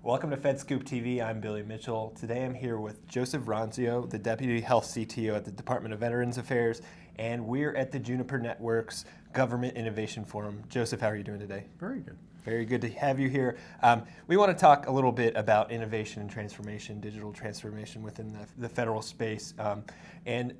Welcome to FedScoop TV. I'm Billy Mitchell. Today I'm here with Joseph Ronzio, the Deputy Health CTO at the Department of Veterans Affairs, and we're at the Juniper Network's Government Innovation Forum. Joseph, how are you doing today? Very good. Very good to have you here. We want to talk a little bit about innovation and transformation, digital transformation within the federal space. And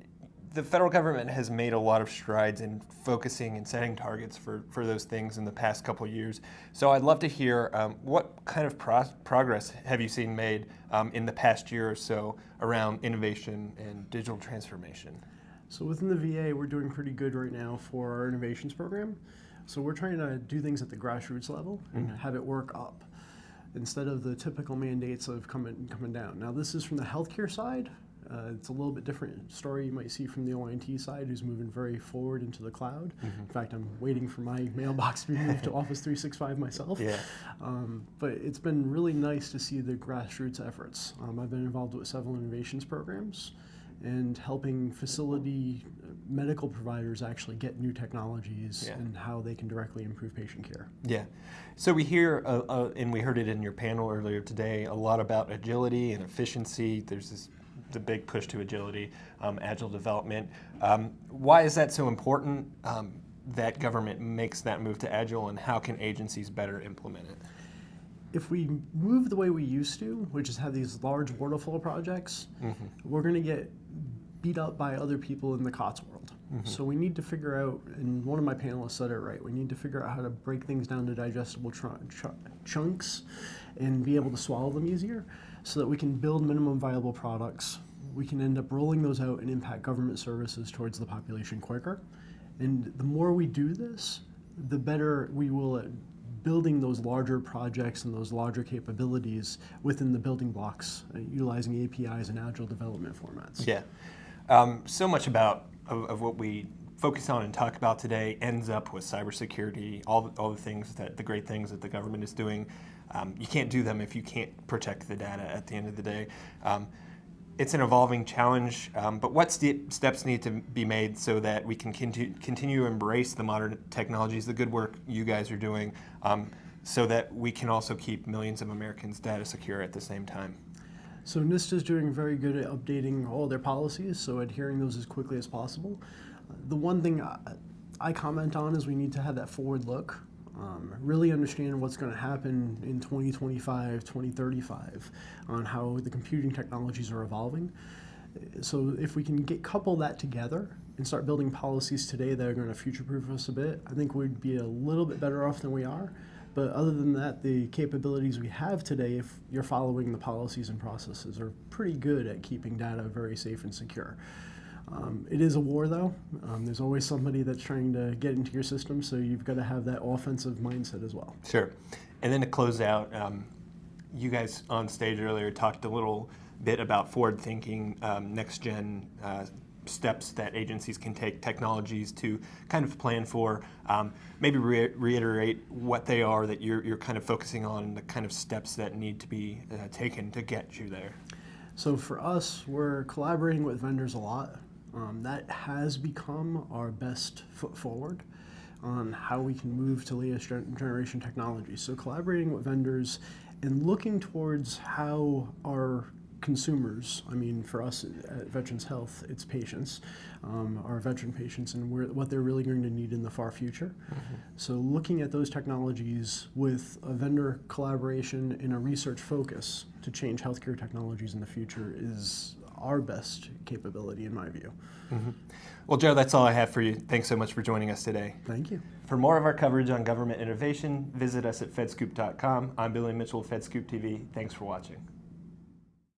the federal government has made a lot of strides in focusing and setting targets for those things in the past couple of years. So I'd love to hear what kind of progress have you seen made in the past year or so around innovation and digital transformation? So within the VA, we're doing pretty good right now for our innovations program. So we're trying to do things at the grassroots level and have it work up instead of the typical mandates of coming down. Now this is from the healthcare side. It's a little bit different story you might see from the OIT side, who's moving very forward into the cloud. In fact, I'm waiting for my mailbox to be moved to Office 365 myself. Yeah. But it's been really nice to see the grassroots efforts. I've been involved with several innovations programs and helping facility medical providers actually get new technologies and how they can directly improve patient care. Yeah. So we hear, and we heard it in your panel earlier today, a lot about agility and efficiency. There's the big push to agility, agile development. Why is that so important that government makes that move to agile, and how can agencies better implement it? If we move the way we used to, which is have these large waterfall projects, we're going to get beat up by other people in the COTS world. So we need to figure out, and one of my panelists said it right, we need to figure out how to break things down to digestible chunks and be able to swallow them easier so that we can build minimum viable products. We can end up rolling those out and impact government services towards the population quicker. And the more we do this, the better we will at building those larger projects and those larger capabilities within the building blocks, utilizing APIs and agile development formats. Yeah. So much of what we focus on and talk about today ends up with cybersecurity, all the things the great things that the government is doing. You can't do them if you can't protect the data at the end of the day. It's an evolving challenge, but what steps need to be made so that we can continue to embrace the modern technologies, the good work you guys are doing, so that we can also keep millions of Americans' data secure at the same time? So NIST is doing very good at updating all their policies, so adhering those as quickly as possible. The one thing I comment on is we need to have that forward look. Really understand what's going to happen in 2025, 2035 on how the computing technologies are evolving. So if we can couple that together and start building policies today that are going to future-proof us a bit, I think we'd be a little bit better off than we are. But other than that, the capabilities we have today, if you're following the policies and processes, are pretty good at keeping data very safe and secure. It is a war, though. There's always somebody that's trying to get into your system, so you've got to have that offensive mindset as well. Sure. And then to close out, you guys on stage earlier talked a little bit about forward-thinking, next-gen steps that agencies can take, technologies to kind of plan for. Maybe reiterate what they are that you're kind of focusing on, the kind of steps that need to be taken to get you there. So for us, we're collaborating with vendors a lot. That has become our best foot forward on how we can move to latest generation technology. So collaborating with vendors and looking towards how our consumers, I mean for us at Veterans Health, it's patients, our veteran patients, and what they're really going to need in the far future. So looking at those technologies with a vendor collaboration and a research focus to change healthcare technologies in the future is our best capability in my view. Well, Joe, that's all I have for you. Thanks so much for joining us today. Thank you. For more of our coverage on government innovation, visit us at fedscoop.com. I'm Billy Mitchell, FedScoop TV. Thanks for watching.